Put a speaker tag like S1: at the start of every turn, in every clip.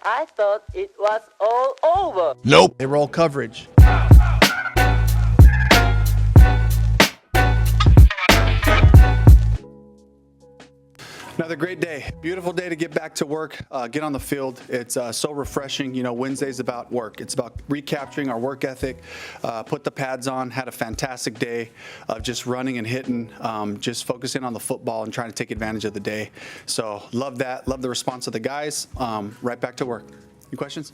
S1: I thought it was all over.
S2: Nope. They roll coverage.
S3: Another great day. Beautiful day to get back to work, get on the field. It's so refreshing. You know, Wednesday's about work. It's about recapturing our work ethic, put the pads on, had a fantastic day of just running and hitting, just focusing on the football and trying to take advantage of the day. So love that. Love the response of the guys. Right back to work. Any questions?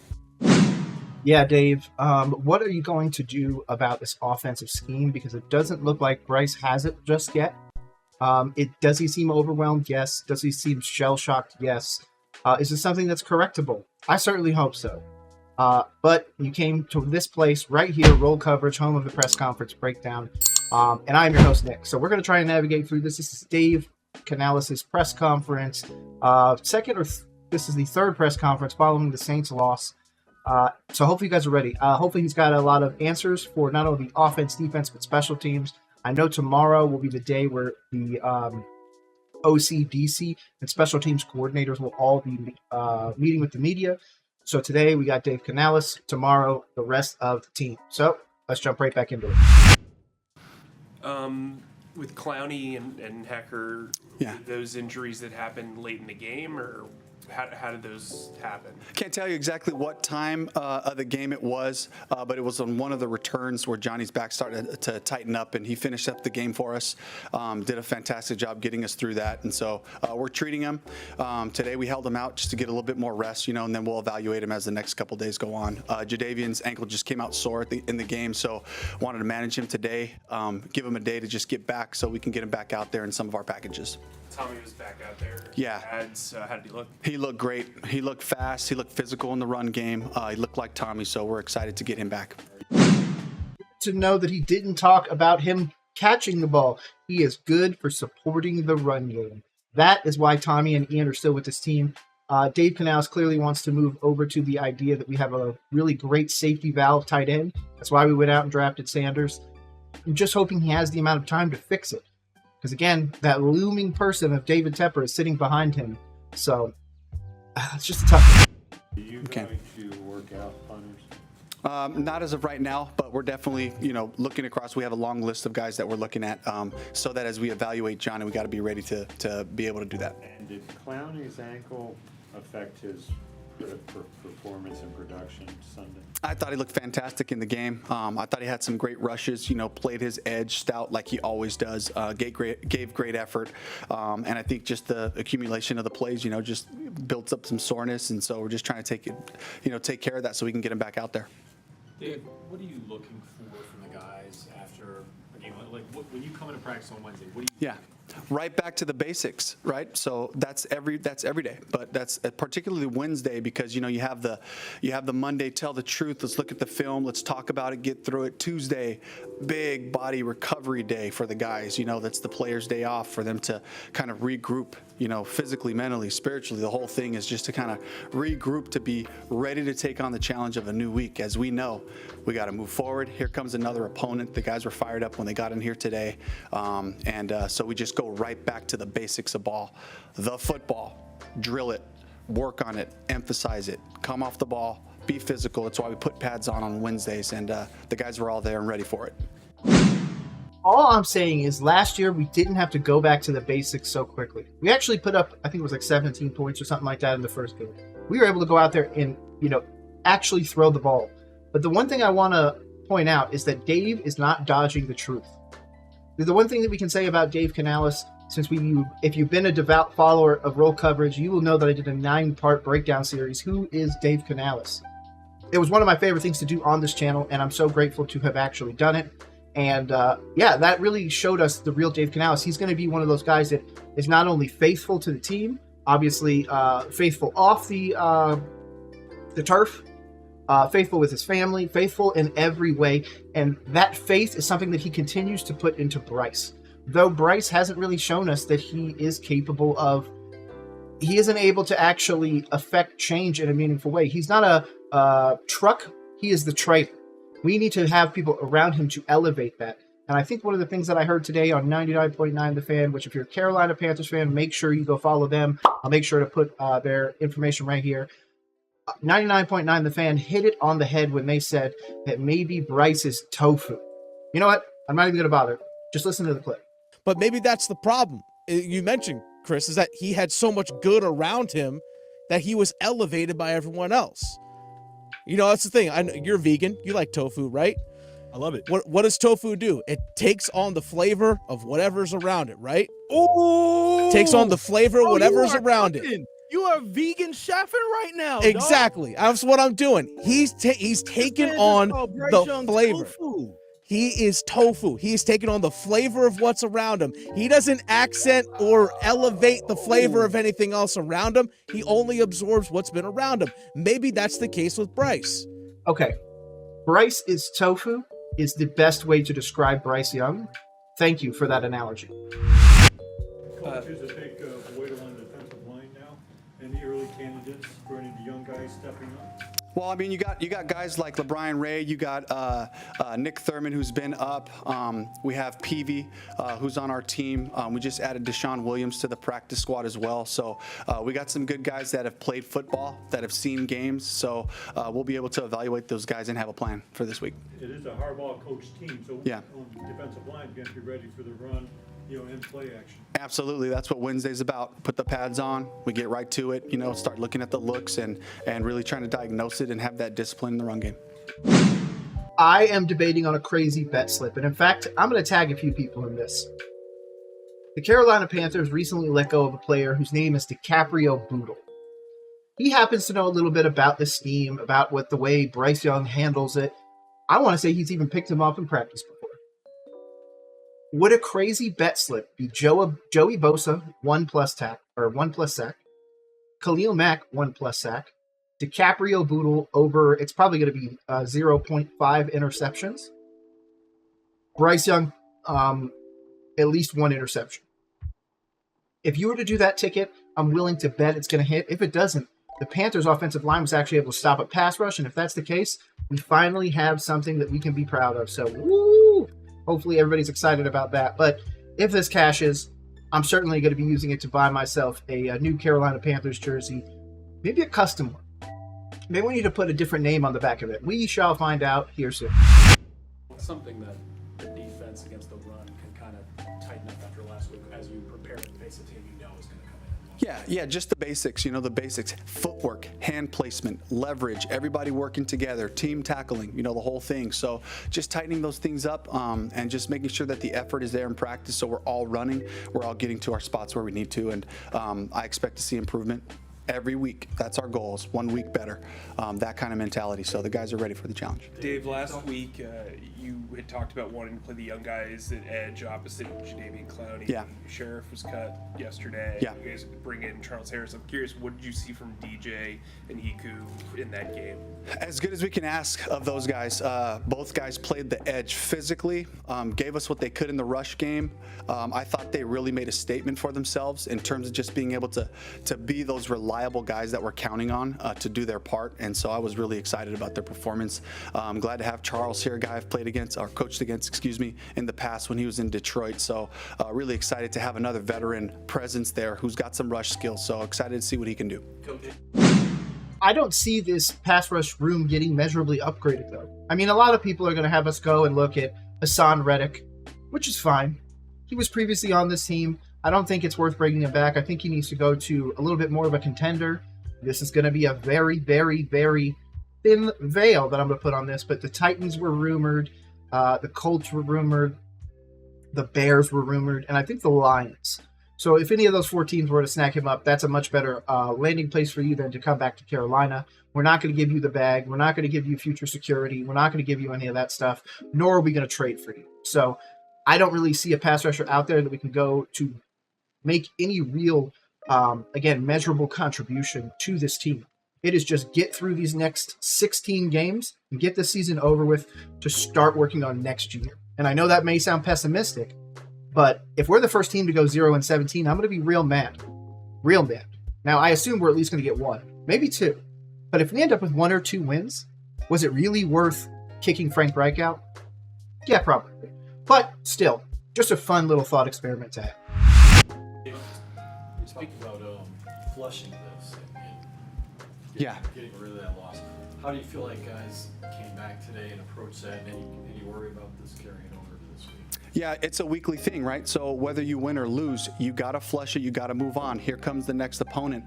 S4: Yeah, Dave, what are you going to do about this offensive scheme? Because it doesn't look like Bryce has it just yet. Does he seem overwhelmed? Yes. Does he seem shell-shocked? Yes. Is this something that's correctable? I certainly hope so. But you came to this place right here, Roll Coverage, home of the press conference breakdown. And I'm your host, Nick. So we're going to try and navigate through this. This is Dave Canales' press conference. This is the third press conference following the Saints' loss. So hopefully you guys are ready. Hopefully he's got a lot of answers for not only the offense, defense, but special teams. I know tomorrow will be the day where the OC, DC, and special teams coordinators will all be meeting with the media. So today we got Dave Canales. Tomorrow, the rest of the team. So let's jump right back into it.
S5: With Clowney and Hecker, those injuries that happened late in the game, or how did those happen?
S3: Can't tell you exactly what time of the game it was, but it was on one of the returns where Johnny's back started to tighten up, and he finished up the game for us. Did a fantastic job getting us through that, and so we're treating him. Today we held him out just to get a little bit more rest, and then we'll evaluate him as the next couple days go on. Jadeveon's ankle just came out sore in the game, so wanted to manage him today, give him a day to just get back so we can get him back out there in some of our packages.
S5: Tommy was back out there.
S3: Yeah.
S5: How did he look?
S3: He looked great. He looked fast. He looked physical in the run game. He looked like Tommy, so we're excited to get him back.
S4: To know that he didn't talk about him catching the ball. He is good for supporting the run game. That is why Tommy and Ian are still with this team. Dave Canales clearly wants to move over to the idea that we have a really great safety valve tight end. That's why we went out and drafted Sanders. I'm just hoping he has the amount of time to fix it. Because, again, that looming person of David Tepper is sitting behind him. So, it's just a tough one.
S6: Are you going to work out punters?
S3: Not as of right now, but we're definitely, looking across. We have a long list of guys that we're looking at, so that as we evaluate Johnny, we got to be ready to be able to do that.
S6: And did Clowney's ankle affect his performance and production Sunday?
S3: I thought he looked fantastic in the game. I thought he had some great rushes, played his edge stout like he always does, gave great effort. And I think just the accumulation of the plays, just builds up some soreness. And so we're just trying to take care of that so we can get him back out there.
S7: Dave, what are you looking for from the guys after a game? Like when you come into practice on Wednesday, what do you
S3: right back to the basics, right? So that's every day, but that's particularly Wednesday because you have the Monday tell the truth. Let's look at the film. Let's talk about it. Get through it. Tuesday, big body recovery day for the guys. That's the players' day off for them to kind of regroup. Physically, mentally, spiritually. The whole thing is just to kind of regroup to be ready to take on the challenge of a new week. As we know, we got to move forward. Here comes another opponent. The guys were fired up when they got in here today, so we just go right back to the basics of ball. The football, drill it, work on it, emphasize it, come off the ball, be physical. That's why we put pads on Wednesdays, and the guys were all there and ready for it.
S4: All I'm saying is last year we didn't have to go back to the basics so quickly. We actually put up, I think it was like 17 points or something like that in the first game. We were able to go out there and, actually throw the ball. But the one thing I want to point out is that Dave is not dodging the truth. The one thing that we can say about Dave Canales, if you've been a devout follower of Roll Coverage, you will know that I did a 9-part breakdown series. Who is Dave Canales? It was one of my favorite things to do on this channel, and I'm so grateful to have actually done it. And that really showed us the real Dave Canales. He's going to be one of those guys that is not only faithful to the team, obviously faithful off the turf, faithful with his family, faithful in every way. And that faith is something that he continues to put into Bryce. Though Bryce hasn't really shown us that he is capable of, he isn't able to actually affect change in a meaningful way. He's not a truck, he is the trailer. We need to have people around him to elevate that. And I think one of the things that I heard today on 99.9 The Fan, which if you're a Carolina Panthers fan, make sure you go follow them. I'll make sure to put their information right here. 99.9 The Fan hit it on the head when they said that maybe Bryce is tofu. You know what? I'm not even going to bother. Just listen to the clip.
S2: But maybe that's the problem. You mentioned, Chris, is that he had so much good around him that he was elevated by everyone else. You know, that's the thing. I know you're vegan. You like tofu, right?
S8: I love it.
S2: What does tofu do? It takes on the flavor of whatever's around it, right?
S8: Oh,
S2: Takes on the flavor of whatever's around it.
S8: You are vegan chefing right now.
S2: Exactly.
S8: Dog.
S2: That's what I'm doing. He's taking on the flavor.
S8: Tofu.
S2: He is tofu. He's taking on the flavor of what's around him. He doesn't accent or elevate the flavor of anything else around him. He only absorbs what's been around him. Maybe that's the case with Bryce.
S4: Okay. Bryce is tofu is the best way to describe Bryce Young. Thank you for that analogy.
S6: Coach is a big void on the defensive line now. Any early candidates for any of the young guys stepping up?
S3: Well, I mean, you got guys like LeBrian Ray, you got Nick Thurman, who's been up. We have Peavy, who's on our team. We just added Deshaun Williams to the practice squad as well. So we got some good guys that have played football, that have seen games. So we'll be able to evaluate those guys and have a plan for this week.
S6: It is a Harbaugh coach team, so
S3: Yeah.
S6: on the defensive line, you have to be ready for the run, and play action.
S3: Absolutely. That's what Wednesday's about. Put the pads on. We get right to it, start looking at the looks and really trying to diagnose it and have that discipline in the run game.
S4: I am debating on a crazy bet slip, and in fact, I'm going to tag a few people in this. The Carolina Panthers recently let go of a player whose name is DiCaprio Boodle. He happens to know a little bit about the scheme, about the way Bryce Young handles it. I want to say he's even picked him up in practice before. Would a crazy bet slip be Joey Bosa 1+ sack, Khalil Mack 1+ sack, DiCaprio Boodle over, it's probably going to be 0.5 interceptions, Bryce Young at least 1 interception. If you were to do that ticket, I'm willing to bet it's going to hit. If it doesn't, the Panthers offensive line was actually able to stop a pass rush, and if that's the case, we finally have something that we can be proud of. So, woo! Hopefully everybody's excited about that. But if this cashes, I'm certainly going to be using it to buy myself a new Carolina Panthers jersey, maybe a custom one. Maybe we need to put a different name on the back of it. We shall find out here soon.
S7: Something that the defense against the run can kind of tighten up after last week as you prepare to face a team you know is going to come in.
S3: Yeah, just the basics, the basics. Footwork, hand placement, leverage, everybody working together, team tackling, the whole thing. So just tightening those things up and just making sure that the effort is there in practice so we're all running, we're all getting to our spots where we need to. And I expect to see improvement every week. That's our goal, is 1 week better, that kind of mentality. So the guys are ready for the challenge.
S5: Dave, last week you had talked about wanting to play the young guys at edge opposite Jadavian Clowney.
S3: Yeah.
S5: Sheriff was cut yesterday.
S3: Yeah.
S5: You guys bring in Charles Harris. I'm curious, what did you see from DJ and Hiku in that game?
S3: As good as we can ask of those guys. Both guys played the edge physically, gave us what they could in the rush game. I thought they really made a statement for themselves in terms of just being able to be those reliable guys that we're counting on to do their part. And so I was really excited about their performance. I'm glad to have Charles here, a guy I've played against, or coached against, in the past when he was in Detroit. So really excited to have another veteran presence there who's got some rush skills. So excited to see what he can do.
S4: I don't see this pass rush room getting measurably upgraded, though. I mean, a lot of people are going to have us go and look at Hassan Reddick, which is fine. He was previously on this team. I don't think it's worth bringing him back. I think he needs to go to a little bit more of a contender. This is going to be a very, very, very thin veil that I'm going to put on this, but the Titans were rumored, the Colts were rumored, the Bears were rumored, and I think the Lions. So if any of those 4 teams were to snag him up, that's a much better landing place for you than to come back to Carolina. We're not going to give you the bag. We're not going to give you future security. We're not going to give you any of that stuff, nor are we going to trade for you. So I don't really see a pass rusher out there that we can go to make any real, measurable contribution to this team. It is just get through these next 16 games and get the season over with to start working on next year. And I know that may sound pessimistic, but if we're the first team to go 0-17, I'm going to be real mad. Real mad. Now, I assume we're at least going to get 1, maybe 2. But if we end up with 1 or 2 wins, was it really worth kicking Frank Reich out? Yeah, probably. But still, just a fun little thought experiment to have.
S7: Speaking about flushing this, and getting rid of that loss. How do you feel like guys came back today and approached that? And any worry about this carrying over to this week?
S3: Yeah, it's a weekly thing, right? So whether you win or lose, you got to flush it. You got to move on. Here comes the next opponent.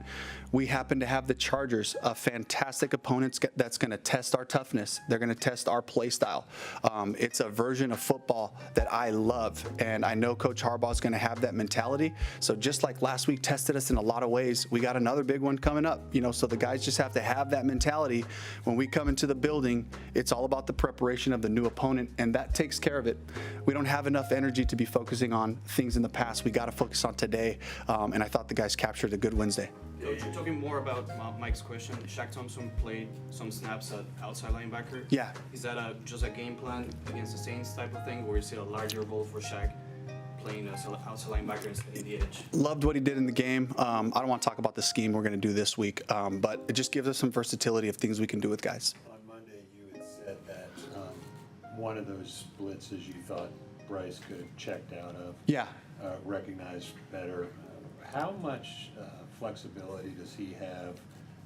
S3: We happen to have the Chargers, a fantastic opponent that's going to test our toughness. They're going to test our play style. It's a version of football that I love, and I know Coach Harbaugh is going to have that mentality. So just like last week tested us in a lot of ways, we got another big one coming up. So the guys just have to have that mentality. When we come into the building, it's all about the preparation of the new opponent, and that takes care of it. We don't have enough energy to be focusing on things in the past. We got to focus on today, and I thought the guys captured a good Wednesday.
S9: Coach, talking more about Mike's question, Shaq Thompson played some snaps at outside linebacker.
S3: Yeah.
S9: Is that just a game plan against the Saints type of thing, or is it a larger role for Shaq playing as an outside linebacker instead of the edge?
S3: Loved what he did in the game. I don't want to talk about the scheme we're going to do this week, but it just gives us some versatility of things we can do with guys.
S10: On Monday, you had said that one of those blitzes you thought Bryce could have checked out of.
S3: Yeah.
S10: Recognized better. How much flexibility does he have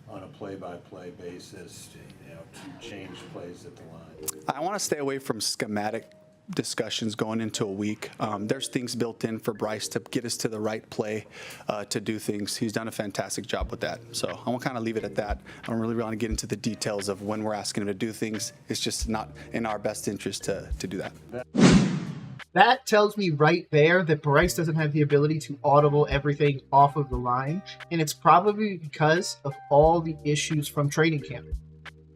S10: on a play-by-play basis to change plays at the line?
S3: I want to stay away from schematic discussions going into a week. There's things built in for Bryce to get us to the right play to do things. He's done a fantastic job with that. So I want to kind of leave it at that. I don't really want to get into the details of when we're asking him to do things. It's just not in our best interest to do that.
S4: That tells me right there that Bryce doesn't have the ability to audible everything off of the line, and it's probably because of all the issues from training camp.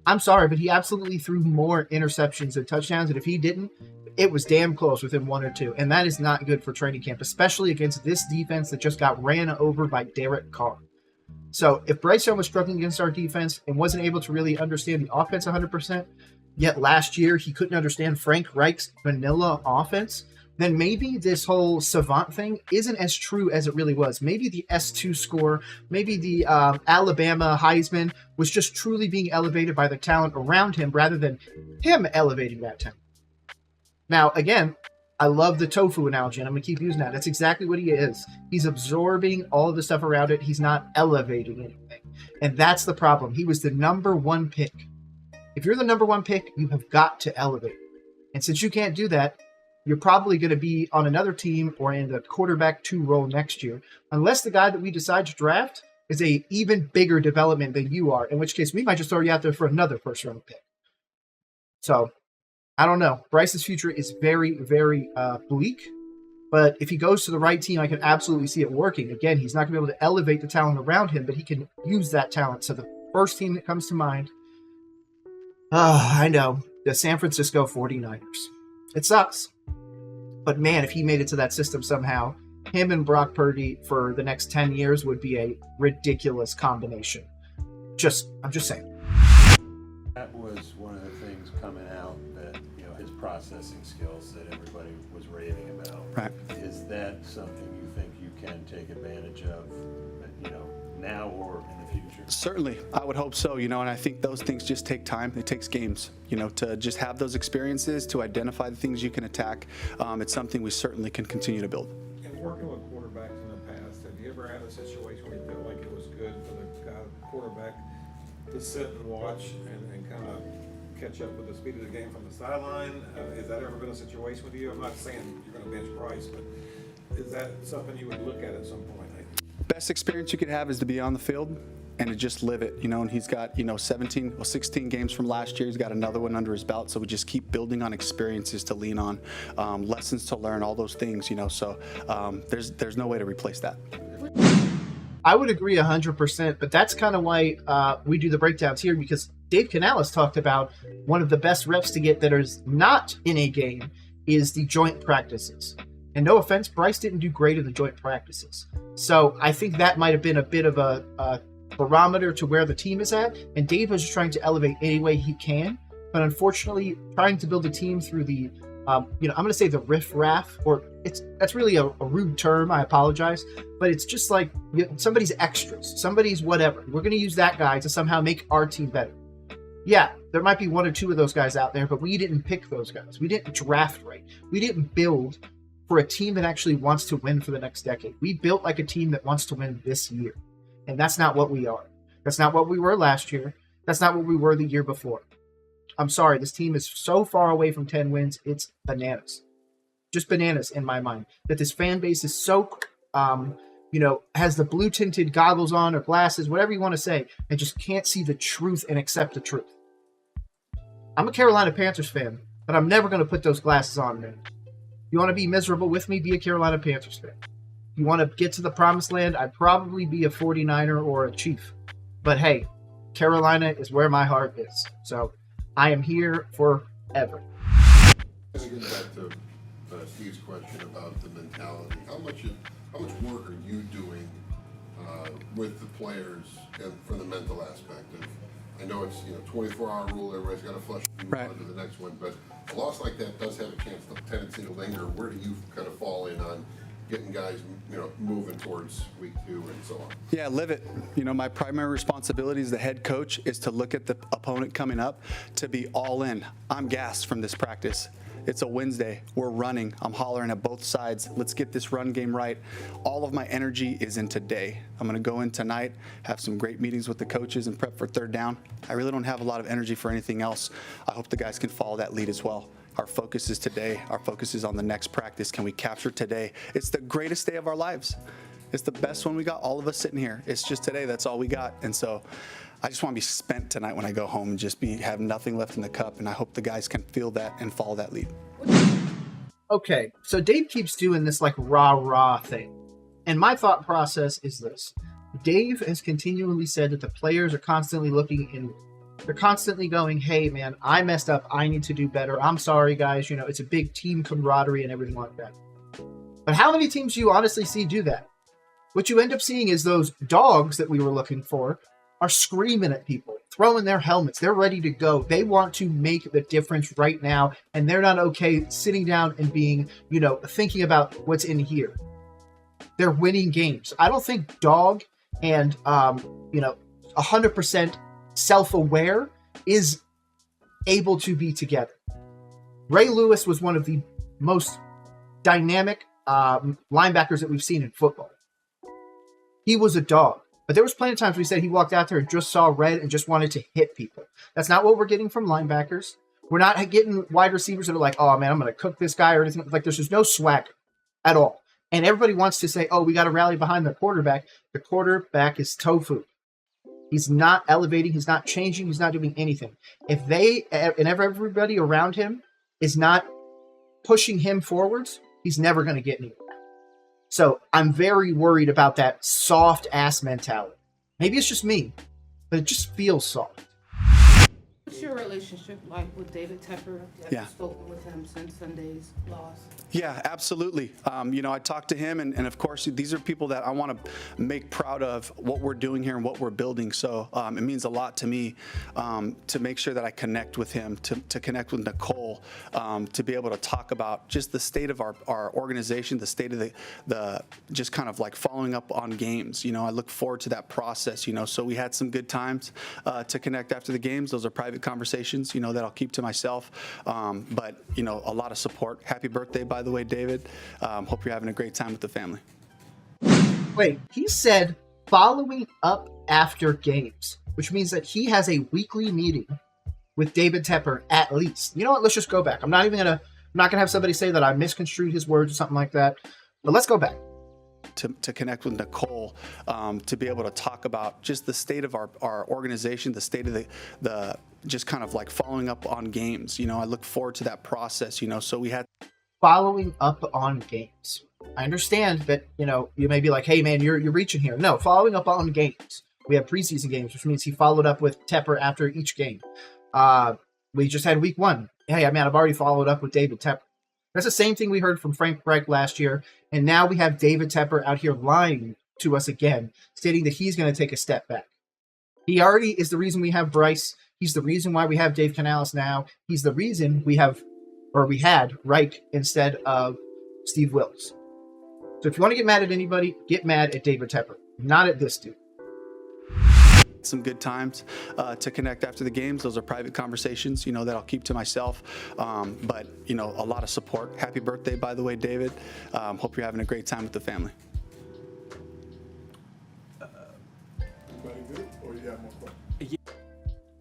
S4: I'm sorry, but he absolutely threw more interceptions than touchdowns, and if he didn't, it was damn close within one or two, and that is not good for training camp, especially against this defense that just got ran over by Derek Carr. So if Bryce Young was struggling against our defense and wasn't able to really understand the offense 100%, yet last year he couldn't understand Frank Reich's vanilla offense, then maybe this whole savant thing isn't as true as it really was. Maybe the S2 score, maybe the Alabama Heisman was just truly being elevated by the talent around him rather than him elevating that talent. Now, again, I love the tofu analogy, and I'm going to keep using that. That's exactly what he is. He's absorbing all of the stuff around it. He's not elevating anything. And that's the problem. He was the number one pick. If you're the number one pick, you have got to elevate. And since you can't do that, you're probably going to be on another team or in the quarterback 2 role next year, unless the guy that we decide to draft is a even bigger development than you are, in which case we might just throw you out there for another first-round pick. So, I don't know. Bryce's future is very, very bleak, but if he goes to the right team, I can absolutely see it working. Again, he's not going to be able to elevate the talent around him, but he can use that talent. So the first team that comes to mind, I know, the San Francisco 49ers. It sucks. But man, if he made it to that system somehow, him and Brock Purdy for the next 10 years would be a ridiculous combination. I'm just saying.
S10: That was one of the things coming out that, his processing skills that everybody was raving about.
S3: Right.
S10: Is that something you think you can take advantage of, now or in the future?
S3: Certainly, I would hope so, and I think those things just take time. It takes games, to just have those experiences, to identify the things you can attack. It's something we certainly can continue to build.
S11: And working with quarterbacks in the past, have you ever had a situation where you felt like it was good for the quarterback to sit and watch and kind of catch up with the speed of the game from the sideline? Has that ever been a situation with you? I'm not saying you're going to bench Bryce, but is that something you would look at some point?
S3: Best experience you could have is to be on the field and to just live it, and he's got, 16 games from last year. He's got another one under his belt, so we just keep building on experiences to lean on, lessons to learn, all those things, so there's no way to replace that.
S4: I would agree 100%, but that's kind of why we do the breakdowns here, because Dave Canales talked about one of the best reps to get that is not in a game is the joint practices. And no offense, Bryce didn't do great in the joint practices. So I think that might have been a bit of a barometer to where the team is at. And Dave was just trying to elevate any way he can. But unfortunately, trying to build a team through the, I'm going to say the riff-raff, or that's really a rude term. I apologize. But it's just like somebody's extras, somebody's whatever. We're going to use that guy to somehow make our team better. Yeah, there might be 1 or 2 of those guys out there, but we didn't pick those guys. We didn't draft right. We didn't build for a team that actually wants to win for the next decade. We built like a team that wants to win this year. And that's not what we are. That's not what we were last year. That's not what we were the year before. I'm sorry, this team is so far away from 10 wins, it's bananas. Just bananas in my mind. That this fan base is so, has the blue tinted goggles on or glasses, whatever you want to say, and just can't see the truth and accept the truth. I'm a Carolina Panthers fan, but I'm never going to put those glasses on, man. You want to be miserable with me? Be a Carolina Panthers fan. You want to get to the promised land? I'd probably be a 49er or a Chief. But hey, Carolina is where my heart is. So I am here forever.
S12: Going to get back to Steve's question about the mentality. How much work are you doing with the players and for the mental aspect of? I know it's 24-hour rule. Everybody's got to flush and move on to the next one, but a loss like that does have a tendency to linger. Where do you kind of fall in on getting guys moving towards week 2 and so on?
S3: Yeah, live it. My primary responsibility as the head coach is to look at the opponent coming up, to be all in. I'm gassed from this practice. It's a Wednesday. We're running. I'm hollering at both sides. Let's get this run game right. All of my energy is in today. I'm going to go in tonight, have some great meetings with the coaches and prep for third down. I really don't have a lot of energy for anything else. I hope the guys can follow that lead as well. Our focus is today. Our focus is on the next practice. Can we capture today? It's the greatest day of our lives. It's the best one we got, all of us sitting here. It's just today. That's all we got. And so I just want to be spent tonight when I go home and just have nothing left in the cup. And I hope the guys can feel that and follow that lead.
S4: Okay, so Dave keeps doing this like rah-rah thing. And my thought process is this. Dave has continually said that the players are constantly looking in. They're constantly going, hey, man, I messed up. I need to do better. I'm sorry, guys. It's a big team camaraderie and everything like that. But how many teams do you honestly see do that? What you end up seeing is those dogs that we were looking for are screaming at people, throwing their helmets. They're ready to go. They want to make the difference right now, and they're not okay sitting down and being, thinking about what's in here. They're winning games. I don't think dog and, 100% self-aware is able to be together. Ray Lewis was one of the most dynamic linebackers that we've seen in football. He was a dog. But there was plenty of times we said he walked out there and just saw red and just wanted to hit people. That's not what we're getting from linebackers. We're not getting wide receivers that are like, oh, man, I'm going to cook this guy or anything. Like, there's just no swagger at all. And everybody wants to say, oh, we got to rally behind the quarterback. The quarterback is tofu. He's not elevating. He's not changing. He's not doing anything. If everybody around him is not pushing him forwards, he's never going to get anywhere. So I'm very worried about that soft ass mentality. Maybe it's just me, but it just feels soft.
S13: What's your relationship like with David Tepper? Have you spoken with him since Sunday's loss?
S3: Yeah, absolutely. I talked to him, and of course, these are people that I want to make proud of what we're doing here and what we're building. So it means a lot to me to make sure that I connect with him, to connect with Nicole, to be able to talk about just the state of our organization, the state of the just kind of like following up on games. I look forward to that process. So we had some good times to connect after the games. Those are private conversations, that I'll keep to myself. But a lot of support. Happy birthday, by the way, David. Hope you're having a great time with the family.
S4: Wait, he said following up after games, which means that he has a weekly meeting with David Tepper at least. You know what? Let's just go back. I'm not gonna have somebody say that I misconstrued his words or something like that. But let's go back.
S3: To connect with Nicole, to be able to talk about just the state of our organization, the state of the just kind of like following up on games. I look forward to that process. So we had
S4: following up on games. I understand that you may be like, hey man, you're reaching here. No, following up on games. We have preseason games, which means he followed up with Tepper after each game. We just had week 1. Hey man, I've already followed up with David Tepper. That's the same thing we heard from Frank Reich last year, and now we have David Tepper out here lying to us again, stating that he's going to take a step back. He already is the reason we have Bryce. He's the reason why we have Dave Canales now. He's the reason we had Reich instead of Steve Wilks. So if you want to get mad at anybody, get mad at David Tepper, not at this dude.
S3: some good times to connect after the games. Those are private conversations, that I'll keep to myself. But, a lot of support. Happy birthday, by the way, David. Hope you're having a great time with the family.
S12: Everybody good? Or you got more?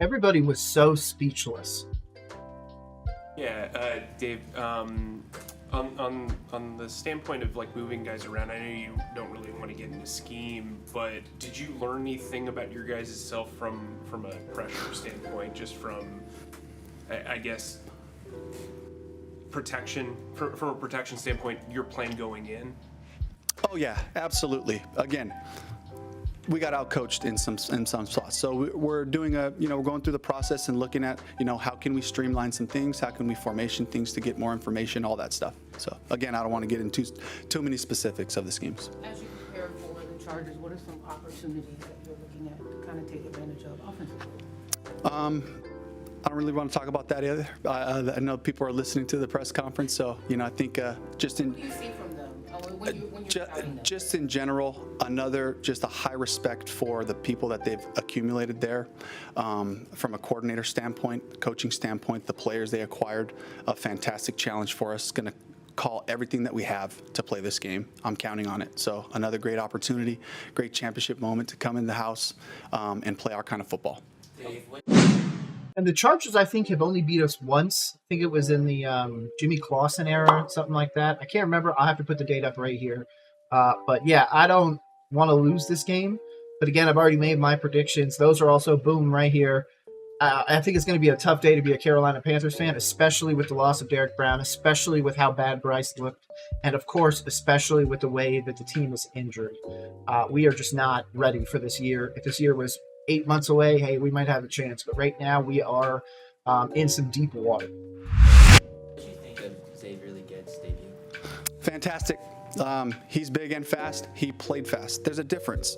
S4: Everybody was so speechless.
S5: Yeah, Dave. On the standpoint of like moving guys around, I know you don't really want to get into scheme, but did you learn anything about your guys' self from a pressure standpoint, just from, I guess, protection, from a protection standpoint, your plan going in?
S3: Oh yeah, absolutely. Again, we got outcoached in some spots. So we're doing we're going through the process and looking at, how can we streamline some things? How can we formation things to get more information, all that stuff. So again, I don't want to get into too many specifics of the schemes.
S13: As you prepare for the Chargers, what are some opportunities that you're looking at to kind of take advantage of offensively?
S3: I don't really want to talk about that either. I know people are listening to the press conference, so I think just in.
S13: What do you see from them when you're scouting them?
S3: Just in general, just a high respect for the people that they've accumulated there. From a coordinator standpoint, coaching standpoint, the players they acquired, a fantastic challenge for us. Going to call everything that we have to play this game. I'm counting on it. So another great opportunity, great championship moment to come in the house and play our kind of football.
S4: And the Chargers, I think, have only beat us once. I think it was in the Jimmy Clausen era, something like that. I can't remember. I'll have to put the date up right here. But yeah, I don't want to lose this game. But again, I've already made my predictions. Those are also, boom, right here. I think it's going to be a tough day to be a Carolina Panthers fan, especially with the loss of Derek Brown, especially with how bad Bryce looked, and of course, especially with the way that the team is injured. We are just not ready for this year. If this year was 8 months away, hey, we might have a chance. But right now, we are in some deep water.
S1: What do you think of Xavier Legette's debut?
S3: Fantastic. He's big and fast. He played fast. There's a difference.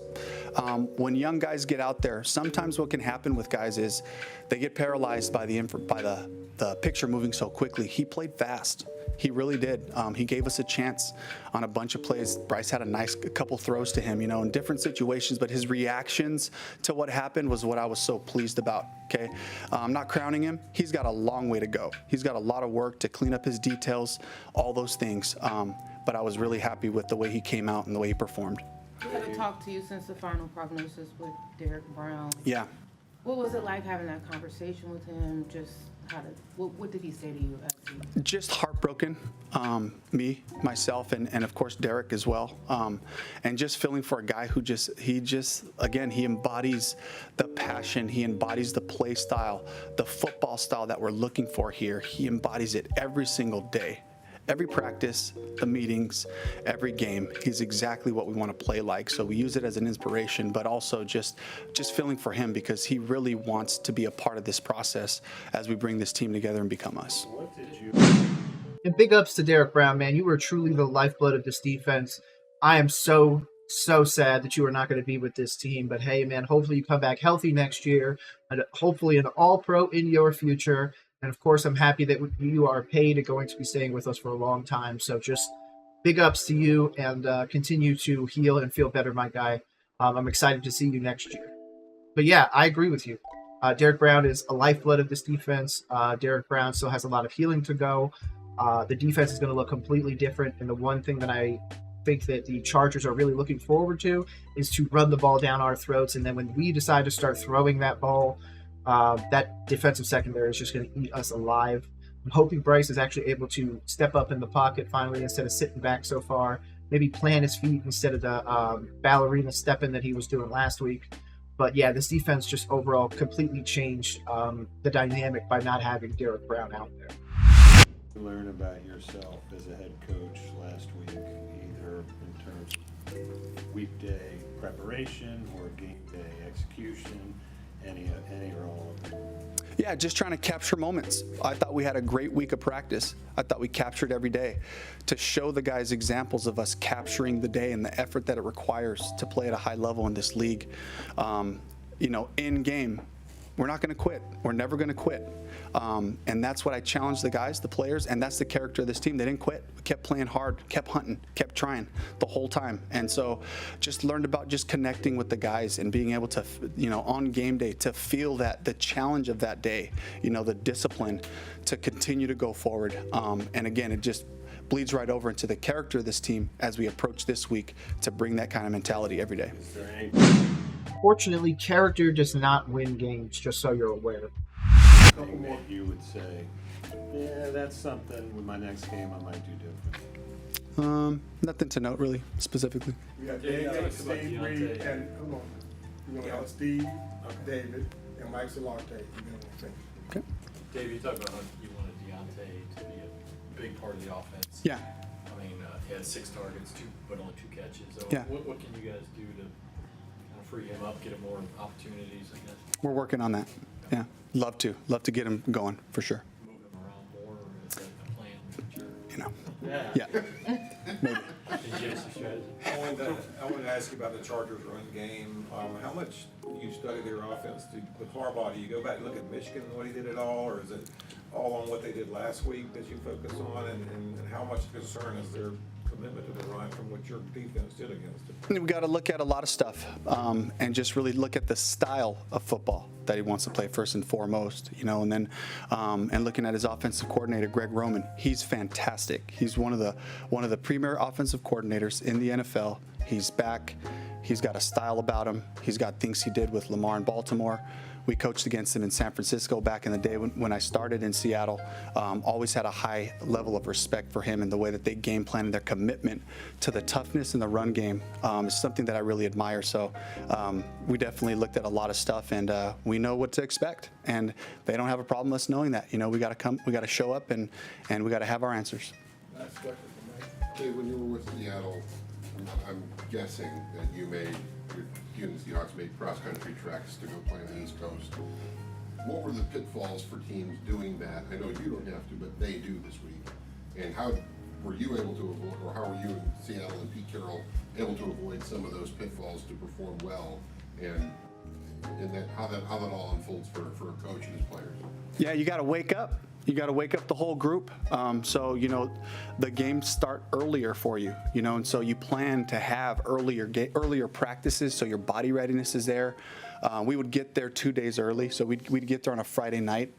S3: When young guys get out there, sometimes what can happen with guys is they get paralyzed by the picture moving so quickly. He played fast. He really did. He gave us a chance on a bunch of plays. Bryce had a couple throws to him, in different situations, but his reactions to what happened was what I was so pleased about, okay? I'm not crowning him. He's got a long way to go. He's got a lot of work to clean up his details, all those things. But I was really happy with the way he came out and the way he performed.
S13: We haven't talked to you since the final prognosis with Derek Brown.
S3: Yeah.
S13: What was it like having that conversation with him? Just what did he say to you?
S3: Just heartbroken, me, myself, and of course Derek as well. And just feeling for a guy who he embodies the passion, he embodies the play style, the football style that we're looking for here. He embodies it every single day. Every practice, the meetings, every game, he's exactly what we want to play like. So we use it as an inspiration, but also just feeling for him because he really wants to be a part of this process as we bring this team together and become us.
S4: And big ups to Derek Brown, man. You were truly the lifeblood of this defense. I am so sad that you are not going to be with this team. But hey, man, hopefully you come back healthy next year, and hopefully an all-pro in your future. And of course, I'm happy that you are paid and going to be staying with us for a long time. So just big ups to you, and continue to heal and feel better, my guy. I'm excited to see you next year. But yeah, I agree with you. Derek Brown is a lifeblood of this defense. Derek Brown still has a lot of healing to go. The defense is going to look completely different. And the one thing that I think that the Chargers are really looking forward to is to run the ball down our throats. And then when we decide to start throwing that ball, that defensive secondary is just going to eat us alive. I'm hoping Bryce is actually able to step up in the pocket finally instead of sitting back so far. Maybe plant his feet instead of the ballerina stepping that he was doing last week. But yeah, this defense just overall completely changed the dynamic by not having Derek Brown out there.
S10: Learn about yourself as a head coach last week, either in terms of weekday preparation or game day execution, any or all of them?
S3: Yeah, just trying to capture moments. I thought we had a great week of practice. I thought we captured every day to show the guys examples of us capturing the day and the effort that it requires to play at a high level in this league. In game, we're not going to quit. We're never going to quit. And that's what I challenged the guys, the players, and that's the character of this team. They didn't quit. We kept playing hard, kept hunting, kept trying the whole time. And so just learned about just connecting with the guys and being able to, on game day, to feel that the challenge of that day, the discipline to continue to go forward. And again, it just bleeds right over into the character of this team as we approach this week to bring that kind of mentality every day.
S10: Is there any
S4: Fortunately, character does not win games, just so you're aware.
S10: Something that you would say, yeah, that's something with my next game I might do different.
S3: Nothing to note really specifically.
S14: We got Steve Reed and hold on. We're gonna have Steve, David, and Mike Solarte. You're gonna
S3: Okay.
S7: Dave, you talked about how you wanted Deontay to be a big part of the offense.
S3: Yeah.
S7: I mean, he had 6 targets, but only 2 catches. So
S3: Yeah.
S7: what can you guys do to kind of free him up, get him more opportunities, I guess?
S3: We're working on that. Yeah. Love to get him going for sure.
S7: Move him around more, or is that a plan in the future?
S3: You know.
S7: Yeah.
S3: Maybe.
S7: Did you have some strategy?
S11: I wanted to ask you about the Chargers run game. How much you study their offense with Harbaugh? Do you go back and look at Michigan and what he did at all, or is it all on what they did last week that you focus on? And how much concern is their commitment to the run from what your defense did against it?
S3: We got to look at a lot of stuff and just really look at the style of football that he wants to play first and foremost, and then and looking at his offensive coordinator, Greg Roman. He's fantastic. He's one of the premier offensive coordinators in the NFL. He's back. He's got a style about him. He's got things he did with Lamar in Baltimore. We coached against him in San Francisco back in the day when I started in Seattle. Always had a high level of respect for him and the way that they game plan and their commitment to the toughness in the run game is something that I really admire. So we definitely looked at a lot of stuff, and we know what to expect. And they don't have a problem us knowing that. We got to come, we got to show up, and we got to have our answers.
S14: Last question for Mike.
S12: Dave, when you were with Seattle, I'm guessing that you and the Seahawks made cross-country treks to go play on the East Coast. What were the pitfalls for teams doing that? I know you don't have to, but they do this week. And how were you able to avoid, or how were you and Seattle and Pete Carroll able to avoid some of those pitfalls to perform well? And that how that all unfolds for a coach and his players? Yeah, you got to wake up. You got to wake up the whole group. So, the games start earlier for you, and so you plan to have earlier practices so your body readiness is there. We would get there 2 days early. So we'd get there on a Friday night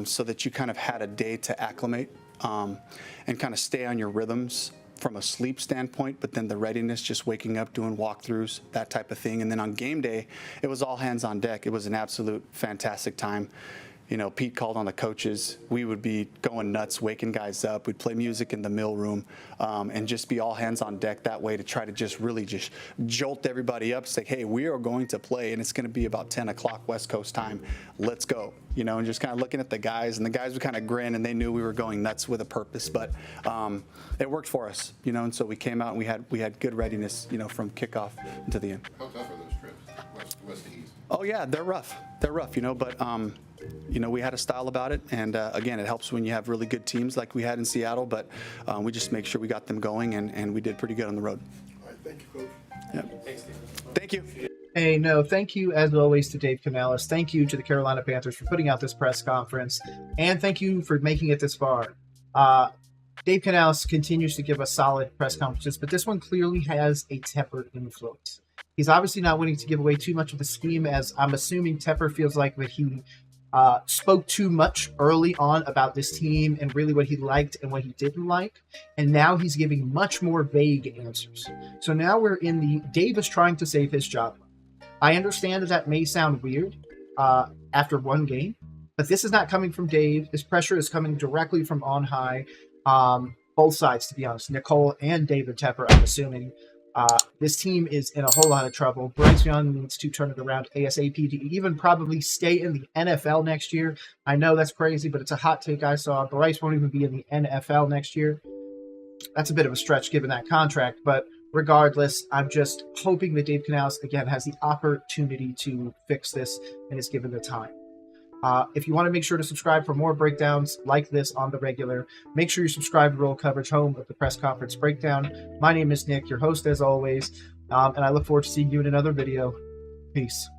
S12: so that you kind of had a day to acclimate and kind of stay on your rhythms from a sleep standpoint, but then the readiness, just waking up, doing walkthroughs, that type of thing. And then on game day, it was all hands on deck. It was an absolute fantastic time. Pete called on the coaches. We would be going nuts, waking guys up. We'd play music in the mill room and just be all hands on deck that way to try to just really just jolt everybody up. Say, hey, we are going to play, and it's going to be about 10 o'clock West Coast time. Let's go. And just kind of looking at the guys, and the guys would kind of grin, and they knew we were going nuts with a purpose. But it worked for us, and so we came out and we had good readiness, from kickoff to the end. How tough are those trips, west to east? Oh yeah, they're rough. But we had a style about it, and again, it helps when you have really good teams like we had in Seattle, but we just make sure we got them going, and we did pretty good on the road.
S14: All right, thank you, Coach.
S3: Yep. Thank you.
S4: Hey, no, thank you as always to Dave Canales. Thank you to the Carolina Panthers for putting out this press conference, and thank you for making it this far. Dave Canales continues to give us solid press conferences, but this one clearly has a Tepper influence. He's obviously not wanting to give away too much of the scheme, as I'm assuming Tepper feels like that he spoke too much early on about this team and really what he liked and what he didn't like. And now he's giving much more vague answers. So now we're in Dave is trying to save his job. I understand that may sound weird after one game, but this is not coming from Dave. This pressure is coming directly from on high. Both sides, to be honest, Nicole and David Tepper, I'm assuming. This team is in a whole lot of trouble. Bryce Young needs to turn it around ASAP to even probably stay in the NFL next year. I know that's crazy, but it's a hot take I saw. Bryce won't even be in the NFL next year. That's a bit of a stretch given that contract, but regardless, I'm just hoping that Dave Canales, again, has the opportunity to fix this and is given the time. If you want to make sure to subscribe for more breakdowns like this on the regular, make sure you subscribe to Roll Coverage, home of the press conference breakdown. My name is Nick, your host as always, and I look forward to seeing you in another video. Peace.